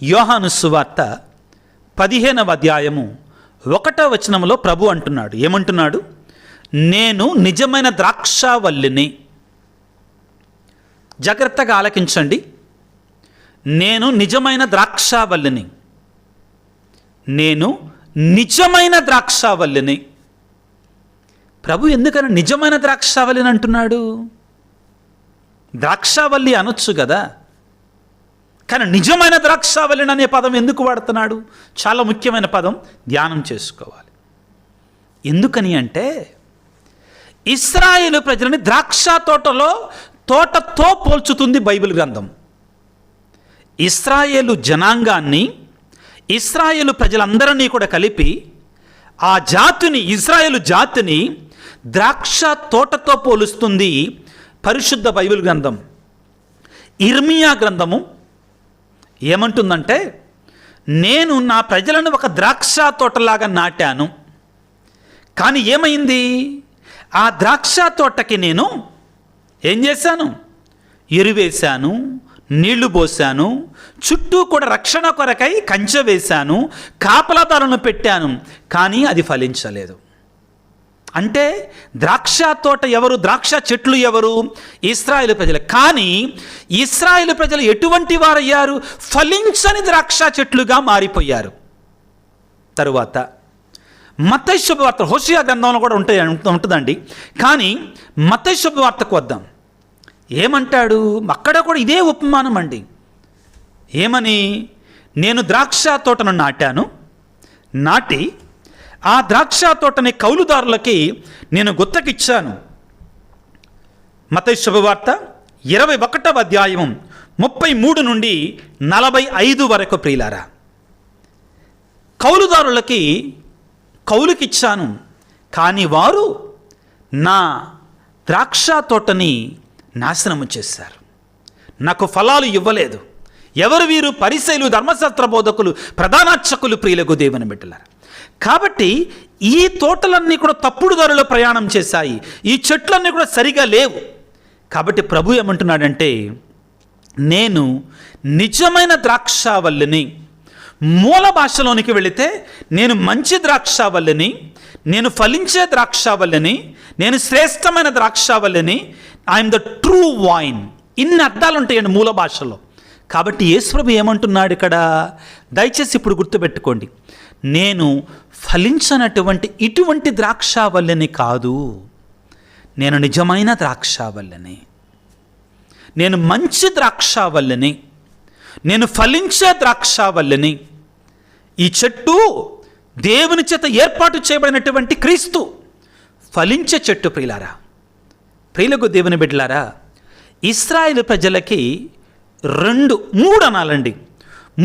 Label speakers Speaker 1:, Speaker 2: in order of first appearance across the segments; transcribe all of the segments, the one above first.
Speaker 1: యోహాను సువార్త 15వ అధ్యాయము 1వ వచనంలో ప్రభు అంటున్నాడు. ఏమంటున్నాడు? నేను నిజమైన ద్రాక్షావల్లిని. జాగ్రత్తగా ఆలకించండి. నేను నిజమైన ద్రాక్షావల్లిని. నేను నిజమైన ద్రాక్షావల్లిని. ప్రభు ఎందుకని నిజమైన ద్రాక్షావల్లిని అంటున్నాడు? ద్రాక్షావల్లి అనొచ్చు కదా, కానీ నిజమైన ద్రాక్షావల్లిని అనే పదం ఎందుకు వాడుతున్నాడు? చాలా ముఖ్యమైన పదం, ధ్యానం చేసుకోవాలి. ఎందుకని అంటే ఇశ్రాయేలు ప్రజలని ద్రాక్ష తోటతో పోల్చుతుంది బైబిల్ గ్రంథం. ఇశ్రాయేలు జనాంగాన్ని, ఇశ్రాయేలు ప్రజలందరినీ కూడా కలిపి ఆ జాతిని, ఇశ్రాయేలు జాతిని ద్రాక్ష తోటతో పోలుస్తుంది పరిశుద్ధ బైబిల్ గ్రంథం. ఇర్మియా గ్రంథము ఏమంటుందంటే, నేను నా ప్రజలను ఒక ద్రాక్ష తోటలాగా నాటాను, కానీ ఏమైంది? ఆ ద్రాక్ష తోటకి నేను ఏం చేశాను? ఎరువేశాను, నీళ్లు పోశాను, చుట్టూ కూడా రక్షణ కొరకై కంచె వేశాను, కాపలాదారులను పెట్టాను, కానీ అది ఫలించలేదు. అంటే ద్రాక్ష తోట ఎవరు? ద్రాక్ష చెట్లు ఎవరు? ఇశ్రాయేలు ప్రజలు. కానీ ఇశ్రాయేలు ప్రజలు ఎటువంటి వారయ్యారు? ఫలించని ద్రాక్ష చెట్లుగా మారిపోయారు. తరువాత మత్తయి శుభవార్త, హోషేయ గ్రంథంలో కూడా ఉంటుందండి. కానీ మత్తయి శుభవార్తకు వద్దాం. ఏమంటాడు? అక్కడ కూడా ఇదే ఉపమానం అండి. ఏమని? నేను ద్రాక్ష తోటను నాటి ఆ ద్రాక్ష తోటని కౌలుదారులకి నేను గుత్తకిచ్చాను. మత్తయి శుభవార్త 21వ అధ్యాయం 33 నుండి 45 వరకు. ప్రియులారా, కౌలుదారులకి కౌలుకిచ్చాను, కానీ వారు నా ద్రాక్ష తోటని నాశనము చేశారు, నాకు ఫలాలు ఇవ్వలేదు. ఎవరు వీరు? పరిసయ్యులు, ధర్మశాస్త్ర బోధకులు, ప్రధానార్చకులు, ప్రియులకు దేవుని బిడ్డలారా. కాబట్టి ఈ తోటలన్నీ కూడా తప్పుడు దారిలో ప్రయాణం చేశాయి, ఈ చెట్లన్నీ కూడా సరిగా లేవు. కాబట్టి ప్రభు ఏమంటున్నాడంటే, నేను నిజమైన ద్రాక్షావల్లిని. మూల భాషలోనికి వెళితే నేను మంచి ద్రాక్షావల్లిని, నేను ఫలించే ద్రాక్షావల్లిని, నేను శ్రేష్టమైన ద్రాక్షావల్లిని, ఐఎమ్ ద ట్రూ వైన్. ఇన్ని అర్థాలు ఉంటాయండి మూల భాషలో. కాబట్టి యేసుప్రభు ఏమంటున్నాడు ఇక్కడ? దయచేసి ఇప్పుడు గుర్తుపెట్టుకోండి, నేను ఫలించనటువంటి ఇటువంటి ద్రాక్షావల్లిని కాదు, నేను నిజమైన ద్రాక్షావల్లిని, నేను మంచి ద్రాక్షావల్లిని, నేను ఫలించే ద్రాక్షావల్లిని. ఈ చెట్టు దేవుని చేత ఏర్పాటు చేయబడినటువంటి క్రీస్తు, ఫలించే చెట్టు. ప్రియులారా, ప్రియులకు దేవుని బిడ్డలారా, ఇశ్రాయేలు ప్రజలకి 3 అనాలండి,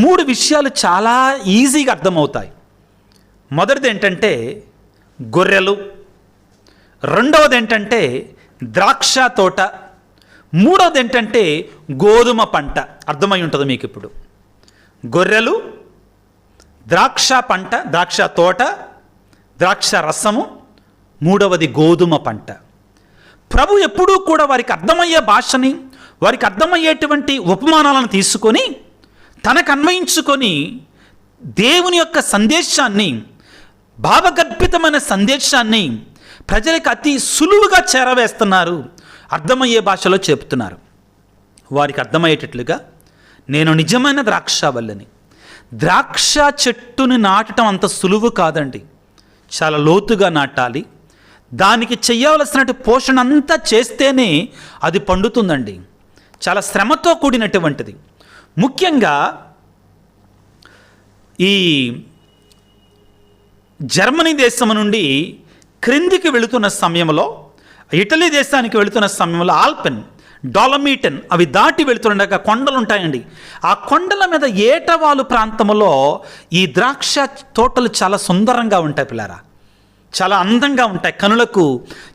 Speaker 1: 3 విషయాలు చాలా ఈజీగా అర్థమవుతాయి. మొదటిది ఏంటంటే గొర్రెలు, రెండవది ఏంటంటే ద్రాక్ష తోట, మూడవది ఏంటంటే గోధుమ పంట. అర్థమై ఉంటుంది మీకు ఇప్పుడు. గొర్రెలు, ద్రాక్ష పంట, ద్రాక్ష తోట, ద్రాక్ష రసము, మూడవది గోధుమ పంట. ప్రభు ఎప్పుడూ కూడా వారికి అర్థమయ్యే భాషని, వారికి అర్థమయ్యేటువంటి ఉపమానాలను తీసుకొని తనకు అన్వయించుకొని దేవుని యొక్క సందేశాన్ని, భావగర్భితమైన సందేశాన్ని ప్రజలకు అతి సులువుగా చేరవేస్తున్నారు, అర్థమయ్యే భాషలో చెప్తున్నారు. వారికి అర్థమయ్యేటట్లుగా నేను నిజమైన ద్రాక్షావల్లిని. ద్రాక్ష చెట్టుని నాటడం అంత సులువు కాదండి, చాలా లోతుగా నాటాలి. దానికి చేయవలసినటువంటి పోషణ అంతా చేస్తేనే అది పండుతుందండి. చాలా శ్రమతో కూడినటువంటిది. ముఖ్యంగా ఈ జర్మనీ దేశం నుండి క్రిందికి వెళుతున్న సమయంలో, ఇటలీ దేశానికి వెళుతున్న సమయంలో ఆల్పెన్, డాలమీటన్ అవి దాటి వెళుతుండగా కొండలు ఉంటాయండి. ఆ కొండల మీద ఏటవాలు ప్రాంతంలో ఈ ద్రాక్ష తోటలు చాలా సుందరంగా ఉంటాయి పిల్లారా, చాలా అందంగా ఉంటాయి, కనులకు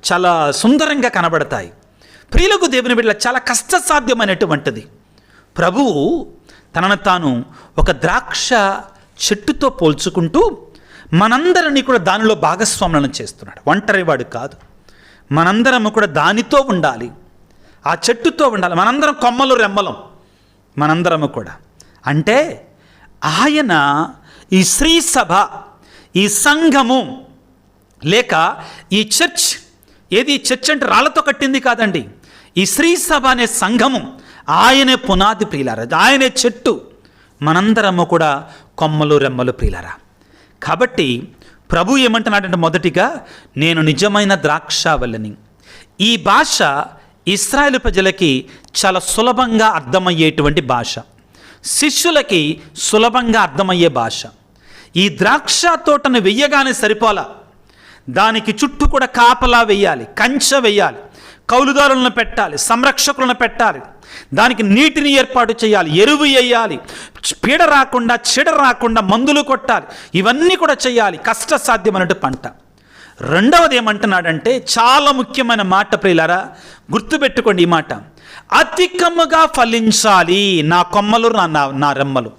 Speaker 1: చాలా సుందరంగా కనబడతాయి. ప్రియులకు దేవుని బిడ్డల చాలా కష్టసాధ్యమైనటువంటిది. ప్రభువు తనను తాను ఒక ద్రాక్ష చెట్టుతో పోల్చుకుంటూ మనందరినీ కూడా దానిలో భాగస్వాములను చేస్తున్నాడు. ఒంటరివాడు కాదు, మనందరము కూడా దానితో ఉండాలి, ఆ చెట్టుతో ఉండాలి. మనందరం కొమ్మలు రెమ్మలం, మనందరము కూడా. అంటే ఆయన ఈ శ్రీ సభ, ఈ సంఘము, లేక ఈ చర్చ్, ఏది చర్చ్ అంటే రాళ్లతో కట్టింది కాదండి, ఈ శ్రీ సభ అనే సంఘము ఆయనే పునాది ప్రియులారా, ఆయనే చెట్టు, మనందరము కూడా కొమ్మలు రెమ్మలు ప్రియులారా. కాబట్టి ప్రభు ఏమంటున్నాడంటే, మొదటిగా నేను నిజమైన ద్రాక్షావల్లిని. ఈ భాష ఇశ్రాయేలు ప్రజలకి చాలా సులభంగా అర్థమయ్యేటువంటి భాష, శిష్యులకి సులభంగా అర్థమయ్యే భాష. ఈ ద్రాక్ష తోటను వెయ్యగానే సరిపోలా, దానికి చుట్టూ కూడా కాపలా వెయ్యాలి, కంచె వెయ్యాలి, కౌలుదారులను పెట్టాలి, సంరక్షకులను పెట్టాలి, దానికి నీటిని ఏర్పాటు చేయాలి, ఎరువు వేయాలి, పీడ రాకుండా చెడ రాకుండా మందులు కొట్టాలి, ఇవన్నీ కూడా చేయాలి. కష్టసాధ్యమైనటు పంట. రెండవది ఏమంటున్నాడంటే, చాలా ముఖ్యమైన మాట ప్రియులారా, గుర్తుపెట్టుకోండి ఈ మాట, అధికముగా ఫలించాలి నా కొమ్మలు నా రెమ్మలు.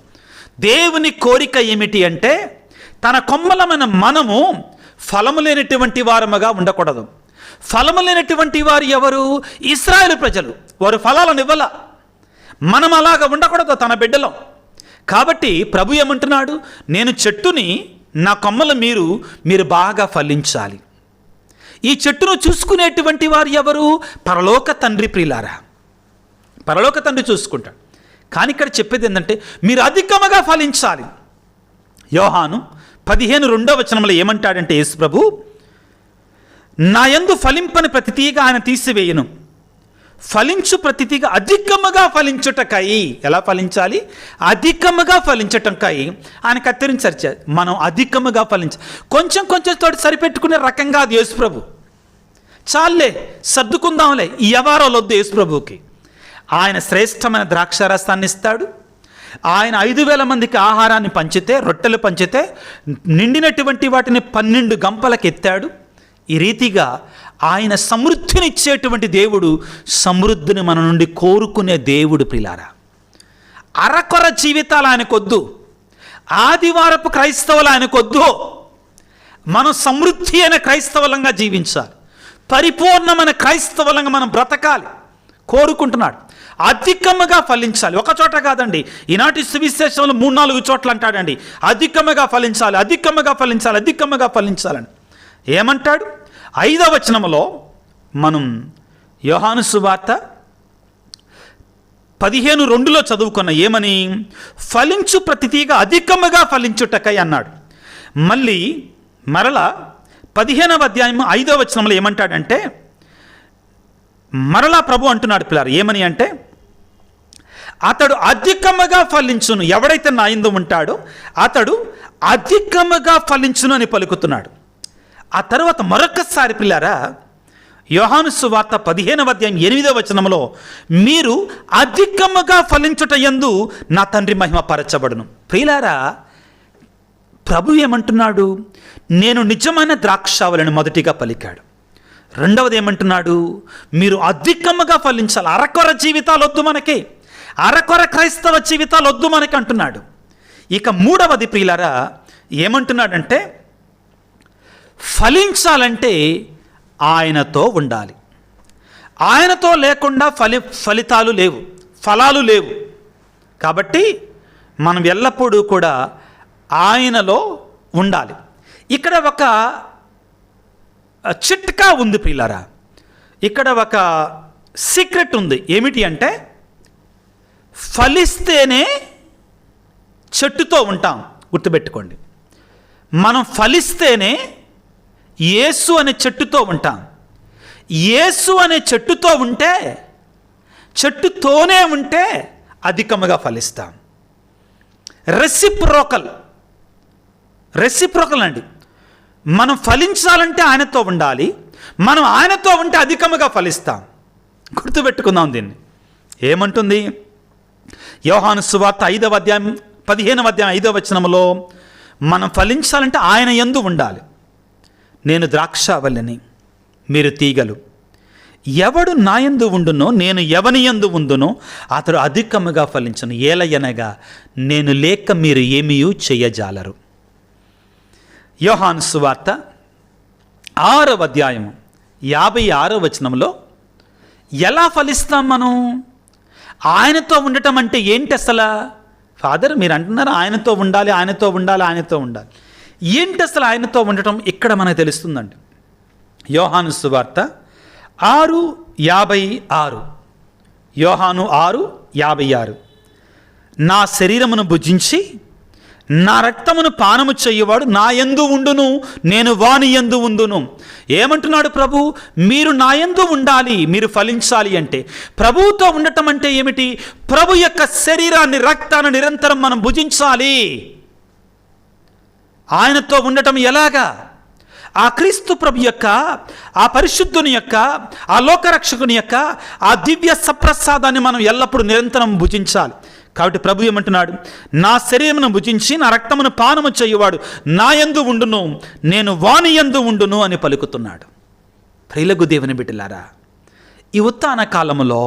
Speaker 1: దేవుని కోరిక ఏమిటి అంటే, తన కొమ్మలమైన మనము ఫలము లేనటువంటి వారముగా ఉండకూడదు. ఫలము లేనటువంటి వారు ఎవరు? ఇశ్రాయేలు ప్రజలు. వారు ఫలాలను ఇవ్వాల, మనం అలాగా ఉండకూడదు తన బిడ్డలో. కాబట్టి ప్రభు ఏమంటున్నాడు, నేను చెట్టుని, నా కొమ్మలు మీరు బాగా ఫలించాలి. ఈ చెట్టును చూసుకునేటువంటి వారు ఎవరు? పరలోక తండ్రి ప్రియులారా, పరలోక తండ్రి చూసుకుంటాడు. కానీ ఇక్కడ చెప్పేది ఏంటంటే, మీరు అధికముగా ఫలించాలి. యోహాను 15:2 ఏమంటాడంటే, యేసు ప్రభు, నా యందు ఫలింపని ప్రతి తీగ ఆయన తీసివేయను, ఫలించు ప్రతి తీగ అధికముగా ఫలించుటకై. ఎలా ఫలించాలి? అధికముగా ఫలించటంకై ఆయన కత్తిరించారు. మనం అధికముగా కొంచెం తోటి సరిపెట్టుకునే రకంగా అది యేసు ప్రభు. చాలే, సర్దుకుందాంలే, ఈ వ్యవహారాలు వద్దు యేసు ప్రభుకి. ఆయన శ్రేష్టమైన ద్రాక్షారసాన్ని ఇస్తాడు. ఆయన 5,000 మందికి ఆహారాన్ని పంచితే, రొట్టెలు పంచితే, నిండినటువంటి వాటిని 12 గంపలకు ఎత్తాడు. ఈ రీతిగా ఆయన సమృద్ధినిచ్చేటువంటి దేవుడు, సమృద్ధిని మన నుండి కోరుకునే దేవుడు ప్రియులారా. అరకొర జీవితాలు ఆయనకొద్దు, ఆదివారపు క్రైస్తవులు ఆయనకొద్దు. మనం సమృద్ధి అయిన క్రైస్తవులంగా జీవించాలి, పరిపూర్ణమైన క్రైస్తవులంగా మనం బ్రతకాలి కోరుకుంటున్నాడు. అధికముగా ఫలించాలి. ఒక చోట కాదండి, ఈనాటి సువిశేషంలో 3-4 చోట్ల అంటాడండి, అధికముగా ఫలించాలి, అధికముగా ఫలించాలి, అధికముగా ఫలించాలని. ఏమంటాడు? 5వ వచనంలో మనం యోహాను సువార్త 15:2 చదువుకున్న ఏమని? ఫలించు ప్రతి తీగ అధికముగా ఫలించుటకై అన్నాడు. మరలా 15వ అధ్యాయం 5వ వచనంలో ఏమంటాడంటే, మరలా ప్రభు అంటున్నాడు పిల్లలు, ఏమని అంటే, అతడు అధికముగా ఫలించును, ఎవడైతే నా యందు ఉంటాడో అతడు అధికముగా ఫలించును అని పలుకుతున్నాడు. ఆ తర్వాత మరొకసారి పిల్లారా, యోహాను సువార్త 15వ అధ్యాయం 8వ వచనంలో, మీరు అధికముగా ఫలించుట యందు నా తండ్రి మహిమ పరచబడును. ప్రియులారా, ప్రభు ఏమంటున్నాడు? నేను నిజమైన ద్రాక్షావళిని మొదటిగా పలికాడు. రెండవది ఏమంటున్నాడు? మీరు అధికముగా ఫలించాలి. అరకొర జీవితాలు వద్దు మనకి, అరకొర క్రైస్తవ జీవితాలు వద్దు మనకి అంటున్నాడు. ఇక మూడవది ప్రియులారా ఏమంటున్నాడంటే, ఫలించాలంటే ఆయనతో ఉండాలి. ఆయనతో లేకుండా ఫలితాలు లేవు, ఫలాలు లేవు. కాబట్టి మనం ఎల్లప్పుడూ కూడా ఆయనలో ఉండాలి. ఇక్కడ ఒక చిట్కా ఉంది ప్రియులారా, ఇక్కడ ఒక సీక్రెట్ ఉంది. ఏమిటి అంటే, ఫలిస్తేనే చెట్టుతో ఉంటాం. గుర్తుపెట్టుకోండి, మనం ఫలిస్తేనే యేసు అనే చెట్టుతో ఉంటాం. యేసు అనే చెట్టుతో ఉంటే, చెట్టుతోనే ఉంటే అధికముగా ఫలిస్తాం. రెసిప్రోకల్ అండి. మనం ఫలించాలంటే ఆయనతో ఉండాలి, మనం ఆయనతో ఉంటే అధికముగా ఫలిస్తాం. గుర్తుపెట్టుకుందాం దీన్ని. ఏమంటుంది యోహాను సువార్త 5వ అధ్యాయం 15వ అధ్యాయం 5వ వచనంలో, మనం ఫలించాలంటే ఆయన యందు ఉండాలి. నేను ద్రాక్షావల్లిని, మీరు తీగలు. ఎవడు నా యందు ఉండునో, నేను ఎవని యందు ఉండునో అతడు అధికముగా ఫలించును. ఏలయనగా నేను లేక మీరు ఏమీ చెయ్యజాలరు. యోహాను సువార్త 6వ అధ్యాయం 56వ వచనంలో, ఎలా ఫలిస్తాం మనం? ఆయనతో ఉండటం అంటే ఏంటి? అసలు ఫాదర్ మీరు అంటున్నారు ఆయనతో ఉండాలి, ఆయనతో ఉండాలి, ఆయనతో ఉండాలి. ఏంటి అసలు ఆయనతో ఉండటం? ఇక్కడ మనకు తెలుస్తుందండి. యోహాను సువార్త 6:56. యోహాను 6:56. నా శరీరమును భుజించి నా రక్తమును పానము చెయ్యవాడు నా యందు ఉండును, నేను వాని యందు ఉండును. ఏమంటున్నాడు ప్రభు? మీరు నా యందు ఉండాలి, మీరు ఫలించాలి అంటే. ప్రభువుతో ఉండటం అంటే ఏమిటి? ప్రభు యొక్క శరీరాన్ని, రక్తాన్ని నిరంతరం మనం భుజించాలి. ఆయనతో ఉండటం ఎలాగా? ఆ క్రీస్తు ప్రభు యొక్క, ఆ పరిశుద్ధుని యొక్క, ఆ లోకరక్షకుని యొక్క ఆ దివ్య సప్రసాదాన్ని మనం ఎల్లప్పుడూ నిరంతరం భుజించాలి. కాబట్టి ప్రభు ఏమంటున్నాడు? నా శరీరమును భుజించి నా రక్తమును పానము చేయువాడు నా యందు ఉండును, నేను వాని యందు ఉండును అని పలుకుతున్నాడు. ప్రియులకు దేవుని బిడ్డలారా, ఈ ఉత్థాన కాలములో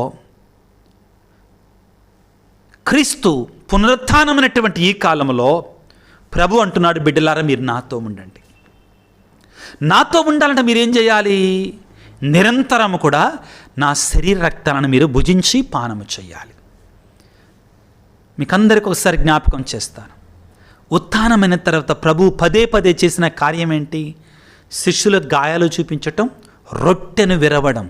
Speaker 1: క్రీస్తు పునరుత్థానమైనటువంటి ఈ కాలంలో ప్రభు అంటున్నాడు, బిడ్డలారా మీరు నాతో ఉండండి. నాతో ఉండాలంటే మీరేం చేయాలి? నిరంతరము కూడా నా శరీర రక్తాలను మీరు భుజించి పానము చేయాలి. మీకందరికి ఒకసారి జ్ఞాపకం చేస్తాను. ఉత్థానమైన తర్వాత ప్రభు పదే పదే చేసిన కార్యం ఏంటి? శిష్యులకు గాయాలు చూపించటం, రొట్టెను విరవడం,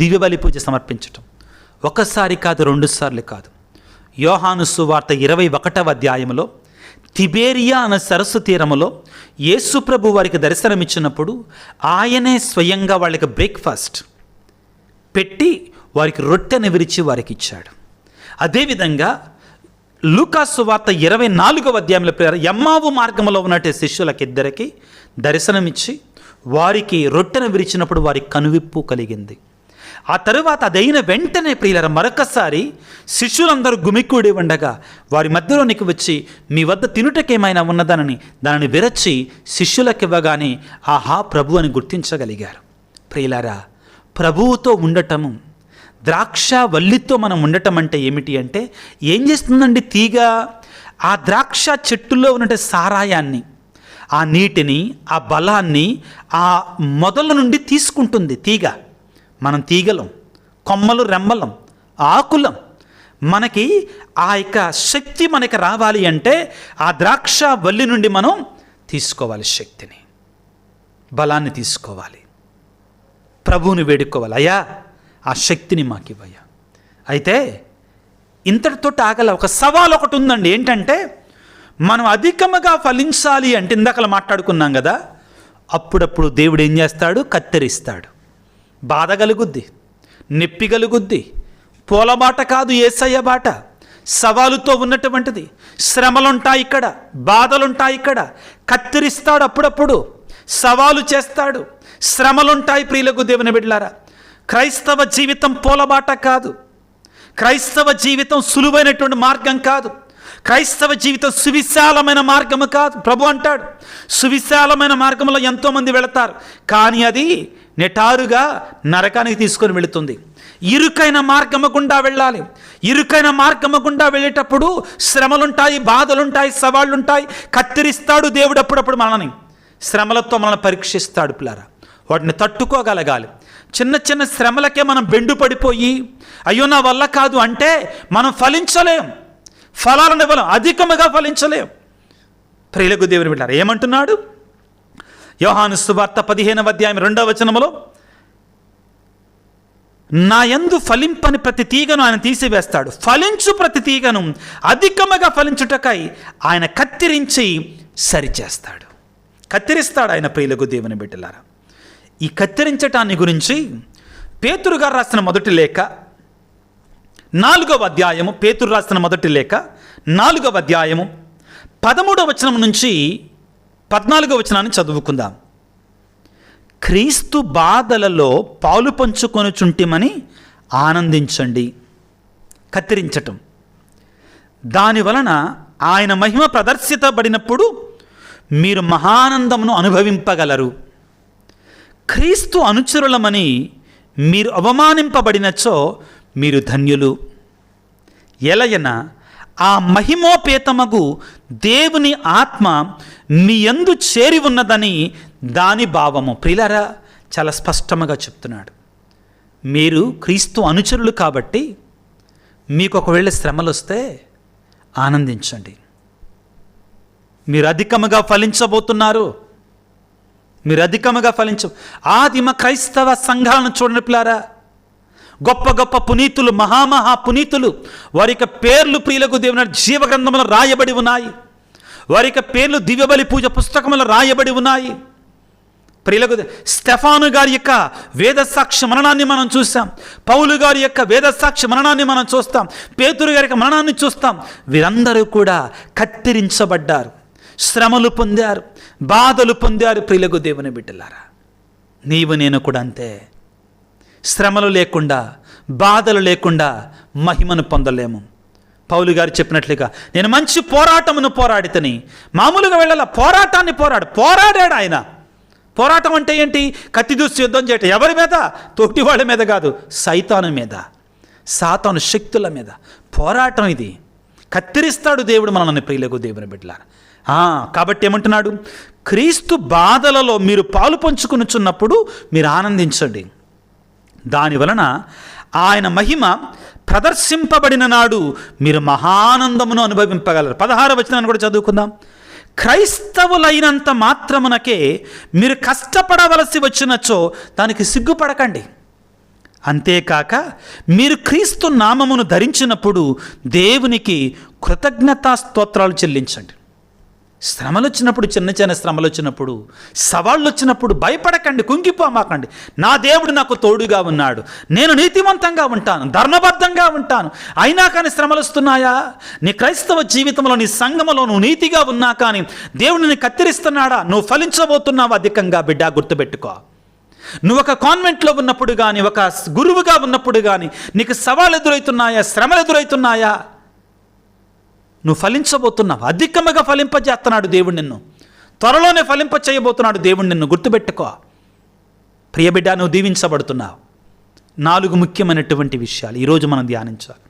Speaker 1: దివ్య బలి పూజ సమర్పించటం. ఒకసారి కాదు, 2 సార్లు కాదు. యోహాను సువార్త 21వ అధ్యాయంలో తిబేరియా అనే సరస్సు తీరములో యేసు ప్రభు వారికి దర్శనమిచ్చినప్పుడు ఆయనే స్వయంగా వాళ్ళకి బ్రేక్ఫాస్ట్ పెట్టి వారికి రొట్టెను విరిచి వారికి ఇచ్చాడు. అదేవిధంగా లూకా సువార్త 24వ అధ్యాయంలో ఎమ్మావు మార్గంలో ఉన్నట్టు శిష్యులకిద్దరికి దర్శనమిచ్చి వారికి రొట్టెను విరిచినప్పుడు వారికి కనువిప్పు కలిగింది. ఆ తరువాత అదైన వెంటనే ప్రియులారా మరొకసారి శిష్యులందరూ గుమికూడి ఉండగా వారి మధ్యలోనికి వచ్చి మీ వద్ద తినుటకేమైనా ఉన్నదనని దానిని విరచి శిష్యులకు ఇవ్వగానే ఆహా ప్రభు అని గుర్తించగలిగారు. ప్రియులారా, ప్రభువుతో ఉండటము, ద్రాక్ష వల్లితో మనం ఉండటం అంటే ఏమిటి అంటే, ఏం చేస్తుందండి తీగ? ఆ ద్రాక్ష చెట్టులో ఉన్న సారాయాన్ని, ఆ నీటిని, ఆ బలాన్ని ఆ మొదల నుండి తీసుకుంటుంది తీగ. మనం తీగలం, కొమ్మలు, రెమ్మలం, ఆకులం. మనకి ఆ యొక్క శక్తి మనకి రావాలి అంటే ఆ ద్రాక్ష వల్లి నుండి మనం తీసుకోవాలి, శక్తిని, బలాన్ని తీసుకోవాలి. ప్రభువుని వేడుకోవాలి, అయ్యా ఆ శక్తిని మాకు ఇవ్వయ్యా. అయితే ఇంతటితో ఆగల ఒక సవాల్ ఒకటి ఉందండి. ఏంటంటే మనం అధికముగా ఫలించాలి అంటే, ఇందాకలా మాట్లాడుకున్నాం కదా, అప్పుడప్పుడు దేవుడు ఏం చేస్తాడు? కత్తిరిస్తాడు. బాధ కలుగుద్ది, నొప్పి కలుగుద్ది. పూలబాట కాదు యేసయ్య బాట, సవాలుతో ఉన్నటువంటిది. శ్రమలుంటాయి ఇక్కడ, బాధలుంటాయి ఇక్కడ. కత్తిరిస్తాడు, అప్పుడప్పుడు సవాలు చేస్తాడు, శ్రమలుంటాయి. ప్రియులకు దేవుని బిడ్డలారా, క్రైస్తవ జీవితం పూలబాట కాదు. క్రైస్తవ జీవితం సులువైనటువంటి మార్గం కాదు. క్రైస్తవ జీవితం సువిశాలమైన మార్గము కాదు. ప్రభు అంటాడు, సువిశాలమైన మార్గంలో ఎంతోమంది వెళతారు, కానీ అది నిటారుగా నరకానికి తీసుకొని వెళుతుంది. ఇరుకైన మార్గము గుండా వెళ్ళాలి. ఇరుకైన మార్గము గుండా వెళ్ళేటప్పుడు శ్రమలుంటాయి, బాధలుంటాయి, సవాళ్ళుంటాయి. కత్తిరిస్తాడు దేవుడు అప్పుడప్పుడు మనల్ని, శ్రమలతో మనల్ని పరీక్షిస్తాడు. పిల్లారా, వాటిని తట్టుకోగలగాలి. చిన్న చిన్న శ్రమలకే మనం బెండు పడిపోయి అయ్యో నా వల్ల కాదు అంటే మనం ఫలించలేం, ఫలాలను ఇవ్వలేం, అధికముగా ఫలించలేం. ప్రియులకు దేవుని బిడ్డలారా, ఏమంటున్నాడు? యోహాను సువార్త 15వ అధ్యాయం 2వ వచనములో, నా యందు ఫలింపని ప్రతి తీగను ఆయన తీసివేస్తాడు, ఫలించు ప్రతి తీగను అధికముగా ఫలించుటకై ఆయన కత్తిరించి సరిచేస్తాడు. కత్తిరిస్తాడు ఆయన. ప్రియులకు దేవుని బిడ్డలారా, ఈ కత్తిరించటాన్ని గురించి పేతురు గారు రాసిన మొదటి లేఖ 4వ అధ్యాయము, పేతురు రాసిన మొదటి లేఖ 4వ అధ్యాయము 13వ వచనం నుంచి 14వ వచనాన్ని చదువుకుందాం. క్రీస్తు బాధలలో పాలు పంచుకొనుచుంటిమని ఆనందించండి. కత్తిరించటం, దానివలన ఆయన మహిమ ప్రదర్శితబడినప్పుడు మీరు మహానందమును అనుభవింపగలరు. క్రీస్తు అనుచరులమని మీరు అవమానింపబడినచో మీరు ధన్యులు. ఎలయన ఆ మహిమోపేతమగు దేవుని ఆత్మ మీ యందు చేరి ఉన్నదని దాని భావము. ప్రియులారా, చాలా స్పష్టంగా చెప్తున్నాడు. మీరు క్రీస్తు అనుచరులు కాబట్టి మీకు ఒకవేళ శ్రమలు వస్తే ఆనందించండి. మీరు అధికముగా ఫలించబోతున్నారు. మీరు అధికముగా ఆదిమ క్రైస్తవ సంఘాలను చూడండి పిల్లారా. గొప్ప గొప్ప పునీతులు, మహామహా పునీతులు, వారి యొక్క పేర్లు ప్రియులకు దేవుని జీవగ్రంథంలో రాయబడి ఉన్నాయి. వారి యొక్క పేర్లు దివ్యబలి పూజ పుస్తకంలో రాయబడి ఉన్నాయి. ప్రియులకు స్టెఫాను గారి యొక్క వేదసాక్షి మరణాన్ని మనం చూస్తాం. పౌలు గారి యొక్క వేదసాక్షి మరణాన్ని మనం చూస్తాం. పేతురు గారి యొక్క మరణాన్ని చూస్తాం. వీరందరూ కూడా కత్తిరించబడ్డారు, శ్రమలు పొందారు, బాధలు పొందారు. ప్రియులకు దేవుని బిడ్డలారా, నీవు నేను కూడా అంతే. శ్రమలు లేకుండా, బాధలు లేకుండా మహిమను పొందలేము. పౌలు గారు చెప్పినట్లుగా నేను మంచి పోరాటమును పోరాడితని, మామూలుగా వెళ్ళాల, పోరాడాడు ఆయన. పోరాటం అంటే ఏంటి? కత్తి దూసి యుద్ధం చేయటం. ఎవరి మీద? తోటి వాళ్ళ మీద కాదు, సైతాను మీద, సాతాను శక్తుల మీద పోరాటం ఇది. కత్తిరిస్తాడు దేవుడు మనల్ని, ప్రియులకు దేవుని బిడ్డలారా. కాబట్టి ఏమంటున్నాడు? క్రీస్తు బాధలలో మీరు పాలు పంచుకొనుచున్నప్పుడు మీరు ఆనందించండి. దాని వలన ఆయన మహిమ ప్రదర్శింపబడిన నాడు మీరు మహానందమును అనుభవింపగలరు. 16వ వచనాన్ని కూడా చదువుకుందాం. క్రైస్తవులైనంత మాత్రమునకే మీరు కష్టపడవలసి వచ్చినచో దానికి సిగ్గుపడకండి. అంతేకాక మీరు క్రీస్తు నామమును ధరించినప్పుడు దేవునికి కృతజ్ఞతా స్తోత్రాలు చెల్లించండి. శ్రమలు వచ్చినప్పుడు, చిన్న చిన్న శ్రమలు వచ్చినప్పుడు, సవాళ్ళు వచ్చినప్పుడు భయపడకండి, కుంగిపోమాకండి. నా దేవుడు నాకు తోడుగా ఉన్నాడు, నేను నీతివంతంగా ఉంటాను, ధర్మబద్ధంగా ఉంటాను. అయినా కానీ శ్రమలు వస్తున్నాయా? నీ క్రైస్తవ జీవితంలో, నీ సంఘములో నువ్వు నీతిగా ఉన్నా కానీ దేవుడిని కత్తిరిస్తున్నాడా? నువ్వు ఫలించబోతున్నావు అధికంగా. బిడ్డ, గుర్తుపెట్టుకో. నువ్వు ఒక కాన్వెంట్లో ఉన్నప్పుడు కానీ, ఒక గురువుగా ఉన్నప్పుడు కానీ నీకు సవాళ్ళు ఎదురవుతున్నాయా? శ్రమలు ఎదురవుతున్నాయా? నువ్వు ఫలించబోతున్నావు. అధికముగా ఫలింపజేస్తున్నాడు దేవుడు నిన్ను. త్వరలోనే ఫలింప చేయబోతున్నాడు దేవుడు నిన్ను. గుర్తుపెట్టుకో ప్రియబిడ్డ, నువ్వు దీవించబడుతున్నావు. 4 ముఖ్యమైనటువంటి విషయాలు ఈరోజు మనం ధ్యానించాలి.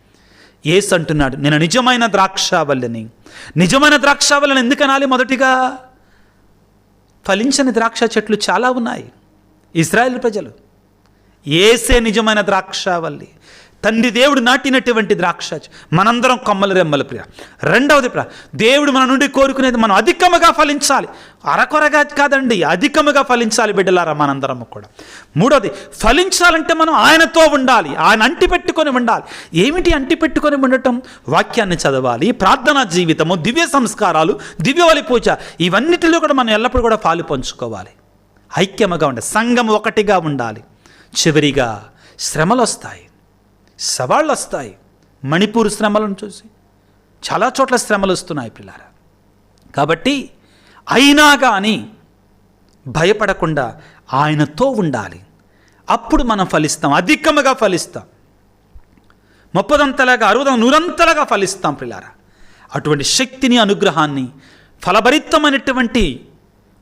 Speaker 1: యేసు అంటున్నాడు, నేను నిజమైన ద్రాక్షావల్లిని. నిజమైన ద్రాక్షావల్లిని ఎందుకు అనాలి? మొదటిగా, ఫలించని ద్రాక్ష చెట్లు చాలా ఉన్నాయి. ఇశ్రాయేలు ప్రజలు. యేసే నిజమైన ద్రాక్షావల్లి, తండ్రి దేవుడు నాటినటువంటి ద్రాక్ష. మనందరం కొమ్మలు రెమ్మలు. ప్రియ, రెండవది దేవుడు మన నుండి కోరుకునేది మనం అధికముగా ఫలించాలి. అరకొరగా కాదండి, అధికముగా ఫలించాలి బిడ్డలారా మనందరము కూడా. మూడవది, ఫలించాలంటే మనం ఆయనతో ఉండాలి, ఆయన అంటి పెట్టుకొని ఉండాలి. ఏమిటి అంటి పెట్టుకొని ఉండటం? వాక్యాన్ని చదవాలి, ప్రార్థనా జీవితము, దివ్య సంస్కారాలు, దివ్యబలి పూజ, ఇవన్నిటిలో కూడా మనం ఎల్లప్పుడూ కూడా పాలు పంచుకోవాలి. ఐక్యముగా ఉండాలి, సంఘం ఒకటిగా ఉండాలి. చివరిగా శ్రమలు వస్తాయి, సవాళ్ళు వస్తాయి. మణిపూర్ శ్రమలను చూసి చాలా చోట్ల శ్రమలు వస్తున్నాయి పిల్లారా. కాబట్టి అయినా కానీ భయపడకుండా ఆయనతో ఉండాలి. అప్పుడు మనం ఫలిస్తాం, అధికముగా ఫలిస్తాం. 30 60 100 ఫలిస్తాం పిల్లారా. అటువంటి శక్తిని, అనుగ్రహాన్ని, ఫలభరితమైనటువంటి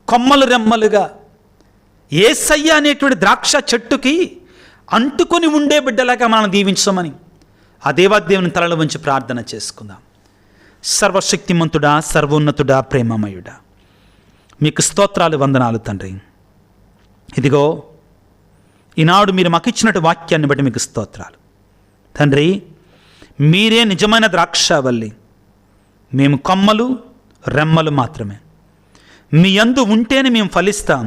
Speaker 1: కొమ్మలు రెమ్మలుగా యేసయ్య అనేటువంటి ద్రాక్ష చెట్టుకి అంటుకొని ఉండే బిడ్డలాగా మనం దీవించమని ఆ దేవాదేవుని తలలో వంచి ప్రార్థన చేసుకుందాం. సర్వశక్తిమంతుడా, సర్వోన్నతుడా, ప్రేమమయుడా, మీకు స్తోత్రాలు, వందనాలు తండ్రి. ఇదిగో ఈనాడు మీరు మాకు ఇచ్చినట్టు వాక్యాన్ని బట్టి మీకు స్తోత్రాలు తండ్రి. మీరే నిజమైన ద్రాక్షావల్లి, మేము కొమ్మలు రెమ్మలు మాత్రమే. మీ యందు ఉంటేనే మేము ఫలిస్తాం,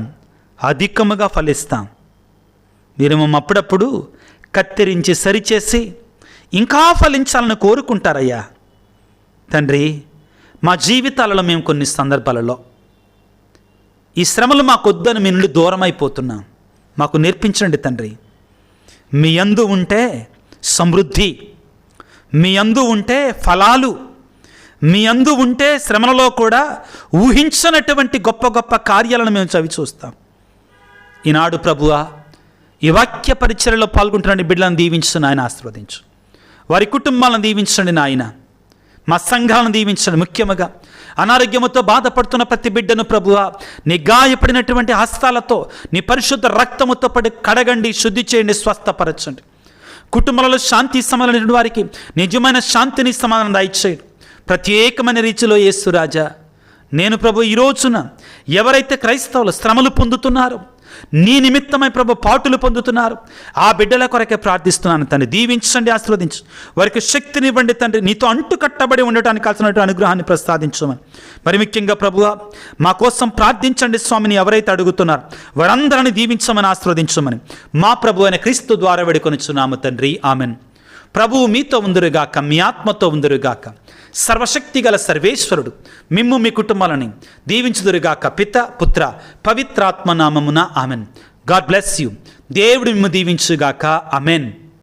Speaker 1: అధికముగా ఫలిస్తాం. మీరు మమ్మల్ని అప్పుడప్పుడు కత్తిరించి సరిచేసి ఇంకా ఫలించాలని కోరుకుంటారయ్యా తండ్రి. మా జీవితాలలో మేము కొన్ని సందర్భాలలో ఈ శ్రమలు మాకొద్దని మీ నుండి దూరం అయిపోతున్నాం. మాకు నేర్పించండి తండ్రి. మీ యందు ఉంటే సమృద్ధి, మీ యందు ఉంటే ఫలాలు, మీ యందు ఉంటే శ్రమలలో కూడా ఊహించనటువంటి గొప్ప గొప్ప కార్యాలను మేము చవి చూస్తాం. ఈనాడు ప్రభువా, ఈ వాక్య పరిచర్యలో పాల్గొంటున్న బిడ్డలను దీవించు నాయన, ఆశీర్వదించు. వారి కుటుంబాలను దీవించండి నాయన, మా సంఘాలను దీవించండి. ముఖ్యముగా అనారోగ్యముతో బాధపడుతున్న ప్రతి బిడ్డను ప్రభువా, నీ గాయపడినటువంటి హస్తాలతో, నీ పరిశుద్ధ రక్తముతో పడి కడగండి, శుద్ధి చేయండి, స్వస్థపరచండి. కుటుంబాలలో శాంతి సమాధానం వారికి నిజమైన శాంతిని సమాధానం దయచేయండి. ప్రత్యేకమైన రీతిలో యేసు రాజా, నేను ప్రభు ఈ రోజున ఎవరైతే క్రైస్తవులు శ్రమలు పొందుతున్నారో, నీ నిమిత్తమై ప్రభు పాటులు పొందుతున్నారు. ఆ బిడ్డల కొరకే ప్రార్థిస్తున్నాను తండ్రి. దీవించండి, ఆశీర్వదించు. వారికి శక్తినివ్వండి తండ్రి. నీతో అంటు కట్టబడి ఉండటానికి కావాల్సినటువంటి అనుగ్రహాన్ని ప్రసాదించమని. మరి ముఖ్యంగా ప్రభువా, మా కోసం ప్రార్థించండి స్వామిని ఎవరైతే అడుగుతున్నారు వారందరిని దీవించమని, ఆశీర్వదించమని మా ప్రభు అయిన క్రీస్తు ద్వారా వేడుకొనిచున్నాము తండ్రి. ఆమెన్. ప్రభువు మీతో ఉందురుగాక, మీ ఆత్మతో ఉందురుగాక. సర్వశక్తి గల సర్వేశ్వరుడు మిమ్ము మీ కుటుంబాలని దీవించుదురుగాక. పిత, పుత్ర, పవిత్రాత్మ నామమున ఆమెన్. God bless you. దేవుడు మిమ్ము దీవించుగాక. ఆమెన్.